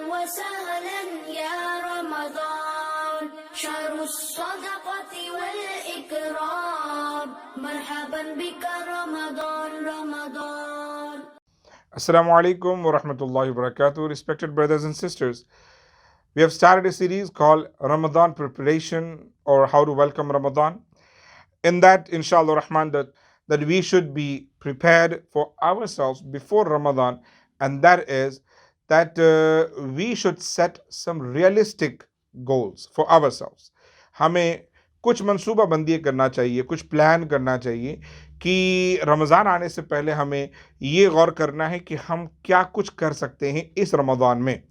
وسهلا يا رمضان شهر الصدقة والإكرام مرحبا بك Ramzan Ramzan. Assalamu alaikum wa rahmatullahi wa barakatuh. Respected brothers and sisters, we have started a series called Ramadan Preparation, or How to Welcome Ramadan. In that, inshallah rahman, that we should be prepared for ourselves before Ramadan, and that is that we should set some realistic goals for ourselves. हमें कुछ मंसूबा बंदी करना चाहिए, कुछ plan करना चाहिए कि रमज़ान आने से पहले हमें ये गौर करना है कि हम क्या कुछ कर सकते हैं इस रमज़ान में.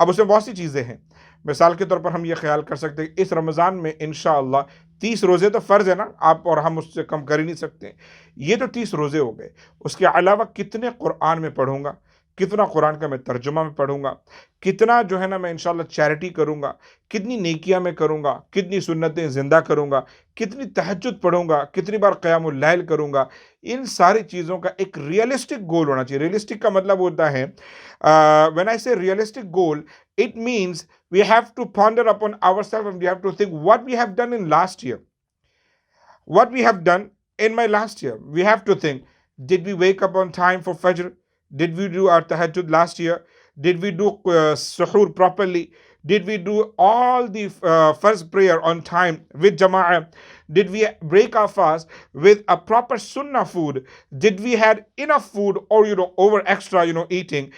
अब उसमें बहुत सी चीज़ें हैं. मिसाल के तौर पर हम ये ख्याल कर सकते हैं कि इस रमज़ान में इंशाअल्लाह 30 रोज़े तो फ़र्ज़ है ना, आप और हम उससे कम कर ही नहीं सकते. ये तो 30 रोज़े हो गए. उसके अलावा कितने कुरान में पढ़ूँगा, कितना कुरान का मैं तर्जुमा में पढ़ूँगा, कितना जो है ना मैं इंशाल्लाह चैरिटी करूँगा, कितनी नेकियां मैं करूँगा, कितनी सुन्नतें ज़िंदा करूँगा, कितनी तहज्जुद पढ़ूँगा, कितनी बार क़यामुल लैल करूँगा. इन सारी चीज़ों का एक रियलिस्टिक गोल होना चाहिए. रियलिस्टिक का मतलब होता है, व्हेन आई से realistic goal, it means we have to ponder upon ourselves and we have to think what we have done in last year. What we have done in my last year. We have to think, did we wake up on time for Fajr? Did we do our tahajjud last year? Did we do suhoor properly? Did we do all the first prayer on time with jama'ah? Did we break our fast with a proper sunnah food? Did we had enough food or over extra eating?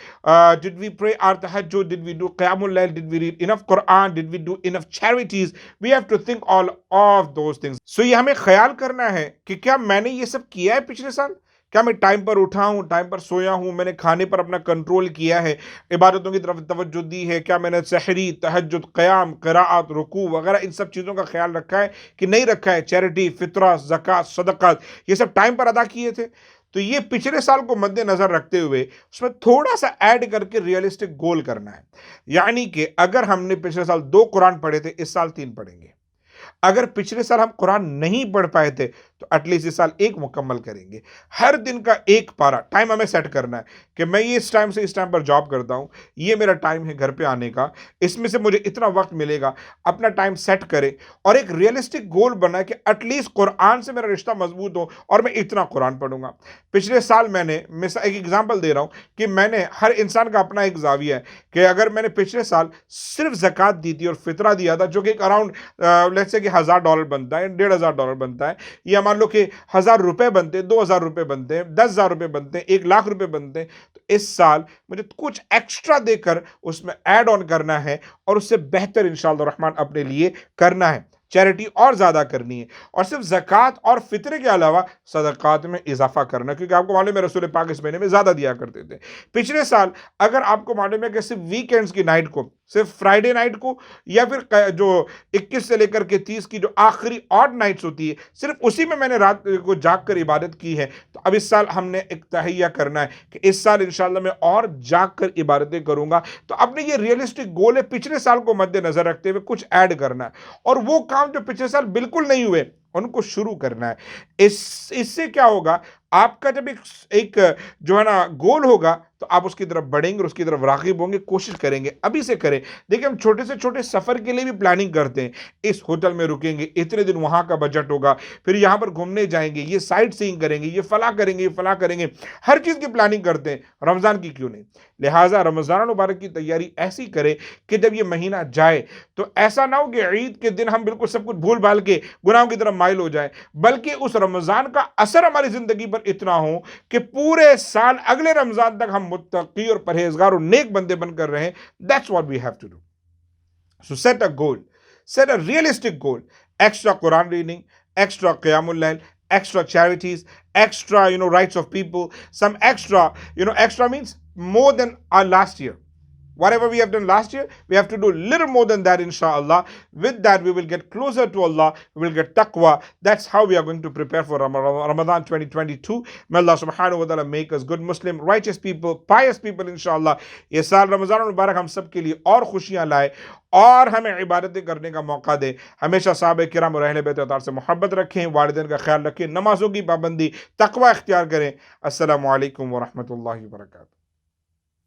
Did we pray our tahajjud? Did we do qiyamul layl? Did we read enough Quran? Did we do enough charities? We have to think all of those things. So ये हमें ख्याल करना है कि क्या मैंने ये सब किया है पिछले साल? क्या मैं टाइम पर उठा हूँ, टाइम पर सोया हूँ, मैंने खाने पर अपना कंट्रोल किया है, इबादतों की तरफ तवज्जो दी है, क्या मैंने सहरी, तहज्जुद, क़याम, क़राअत, रुकू वगैरह इन सब चीज़ों का ख्याल रखा है कि नहीं रखा है. चैरिटी, फितरा, ज़कात, सदक़ात ये सब टाइम पर अदा किए थे. तो ये पिछले साल को मद्देनज़र रखते हुए उसमें थोड़ा सा ऐड करके रियलिस्टिक गोल करना है. यानी कि अगर हमने पिछले साल 2 कुरान पढ़े थे, इस साल 3 पढ़ेंगे. अगर पिछले साल हम कुरान नहीं पढ़ पाए थे तो एटलीस्ट इस साल 1 मुकम्मल करेंगे. हर दिन का 1 पारा टाइम हमें सेट करना है कि मैं ये इस टाइम से इस टाइम पर जॉब करता हूँ, ये मेरा टाइम है घर पे आने का, इसमें से मुझे इतना वक्त मिलेगा. अपना टाइम सेट करें और एक रियलिस्टिक गोल बनाए कि एटलीस्ट कुरान से मेरा रिश्ता मजबूत हो और मैं इतना कुरान पढ़ूंगा. पिछले साल मैंने एक एग्जाम्पल दे रहा हूँ कि मैंने, हर इंसान का अपना एक ज़ाविया है कि अगर मैंने पिछले साल सिर्फ ज़कात दी थी और फितरा दिया था जो कि अराउंड लेट्स से कि $1000 बनता है, $1500 बनता है, या मान लो कि 1000 रुपए बनते हैं, 2000 रुपए बनते हैं, 10,000 रुपए बनते हैं, 1 लाख रुपए बनते हैं, तो इस साल मुझे कुछ एक्स्ट्रा देकर उसमें ऐड ऑन करना है और उससे बेहतर इंशाअल्लाह रहमान अपने लिए करना है. चैरिटी और ज़्यादा करनी है और सिर्फ ज़कात और फितरे के अलावा सदक़ात में इजाफा करना, क्योंकि आपको मालूम है रसूल पाक इस महीने में ज़्यादा दिया करते थे. पिछले साल अगर आपको मालूम है कि सिर्फ वीकेंड्स की नाइट को, सिर्फ फ्राइडे नाइट को, या फिर जो 21 से लेकर के 30 की जो आखिरी ऑड नाइट्स होती है, सिर्फ उसी में मैंने रात को जाग कर इबादत की है, तो अब इस साल हमने एक तहैया करना है कि इस साल इंशाअल्लाह मैं और जाग कर इबादतें करूँगा. तो अपने ये रियलिस्टिक गोल है, पिछले साल को मद्देनज़र रखते हुए कुछ ऐड करना है और वो काम जो पिछले साल बिल्कुल नहीं हुए उनको शुरू करना है. इससे क्या होगा, आपका जब एक जो है ना गोल होगा तो आप उसकी तरफ बढ़ेंगे और उसकी तरफ राग़िब होंगे, कोशिश करेंगे. अभी से करें. देखिए हम छोटे से छोटे सफ़र के लिए भी प्लानिंग करते हैं. इस होटल में रुकेंगे, इतने दिन वहाँ का बजट होगा, फिर यहाँ पर घूमने जाएंगे, ये साइट सीइंग करेंगे, ये फला करेंगे, ये फला करेंगे, हर चीज़ की प्लानिंग करते हैं. रमज़ान की क्यों नहीं? लिहाजा रमज़ान मुबारक की तैयारी ऐसी करें कि जब ये महीना जाए तो ऐसा ना हो कि ईद के दिन हम बिल्कुल सब कुछ भूल भाल के गुनाहों की तरफ माइल हो जाए, बल्कि उस रमज़ान का असर हमारी ज़िंदगी पर इतना हो कि पूरे साल अगले रमज़ान तक हम मुत्तकी और परहेजगार और नेक बंदे बनकर रहें. That's what we have to do. So set a goal, set a realistic goal. Extra Quran reading, extra Qiyamul Layl, extra charities, extra rights of people, some extra, extra means more than our last year. Whatever we have done last year, we have to do little more than that, inshallah. With that, we will get closer to Allah. We will get taqwa. That's how we are going to prepare for Ramadan 2022. May Allah subhanahu wa ta'ala make us good Muslim, righteous people, pious people, inshallah. ये साल रमज़ान मुबारक हम सब के लिए और खुशियाँ लाए और हमें इबादतें करने का मौका दे. हमेशा साहबे किराम और अहले बैत अतार से मोहब्बत रखें, वालिदैन का ख्याल रखें, नमाज़ों की पाबंदी, तक़वा इख्तियार करें. अस्सलामु अलैकुम व रहमतुल्लाहि व बरकातुहू.